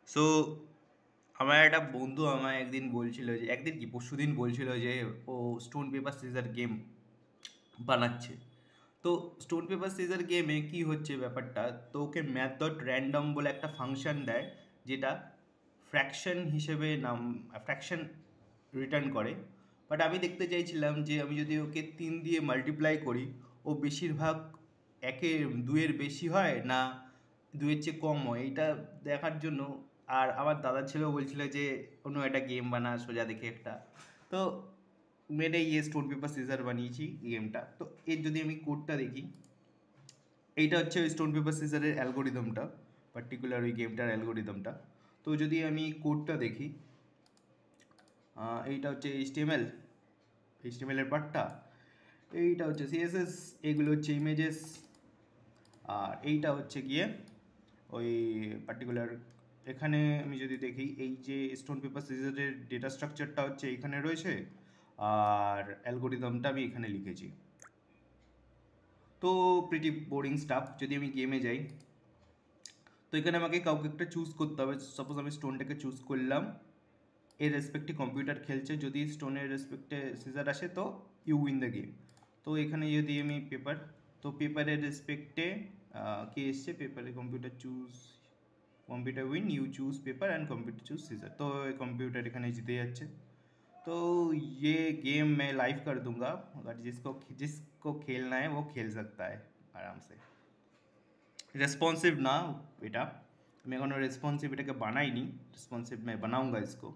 So আমার একটা বন্ধু আমায় একদিন বলছিল যে একদিন কি পরশুদিন বলছিল যে ও স্টোন পেপার সিজার গেম বানাচ্ছে। তো স্টোন পেপার সিজার গেমে কি হচ্ছে ব্যাপারটা, তো ওকে ম্যাথ ডট র্যান্ডম বলে একটা ফাংশন দেয়, যেটা ফ্র্যাকশন হিসেবে ফ্র্যাকশন রিটার্ন করে। বাট আমি দেখতে চাইছিলাম যে আমি যদি ওকে 3 দিয়ে মাল্টিপ্লাই করি, ও বেশিরভাগ একের দুইয়ের বেশি হয় না দুইয়ের চেয়ে কম হয়, এটা দেখার জন্য। আর আমার দাদা ছেলেও বলছিল যে অন্য একটা গেম বানা সোজা দেখে একটা। তো মেরে ইয়ে স্টোন পেপার সিজার বানিয়েছি গেমটা। তো এর যদি আমি কোডটা দেখি, এইটা হচ্ছে ওই স্টোন পেপার সিজারের অ্যালগোরিদমটা, পার্টিকুলার ওই গেমটার অ্যালগোরিদমটা। তো যদি আমি কোডটা দেখি, এইটা হচ্ছে এইচটিএমএল এর পার্টটা, এইটা হচ্ছে সিএসএস, এইগুলো হচ্ছে ইমেজেস, আর এইটা হচ্ছে গিয়ে ওই পার্টিকুলার। এখানে আমি যদি দেখি, এই যে স্টোন পেপার সিজারের ডেটা স্ট্রাকচারটা হচ্ছে এইখানে রয়েছে, আর অ্যালগোরিদমটা আমি এখানে লিখেছি। তো প্রিটি বোরিং স্টাফ। যদি আমি গেমে যাই, তো এখানে আমাকে কাউকে একটা চুজ করতে হবে। সাপোজ আমি স্টোনটাকে চুজ করলাম, এর রেসপেক্টে কম্পিউটার খেলছে, যদি স্টোনের রেসপেক্টে সিজার আসে তো ইউ উইন দ্য গেম। তো এখানে যদি আমি পেপার, তো পেপারের রেসপেক্টে কে এসছে, পেপারে computer choose, computer win, you choose paper and computer choose scissor. तो कंप्यूटर एखाने जीते जाच्छे। तो ये गेम मैं लाइव कर दूंगा, अगर जिसको जिसको खेलना है वो खेल सकता है आराम से। रेस्पॉन्सिव ना, এটা আমি এখনো রেসপন্সিভ এটাকে বানাইনি, রেসপন্সিভ मैं बनाऊंगा इसको।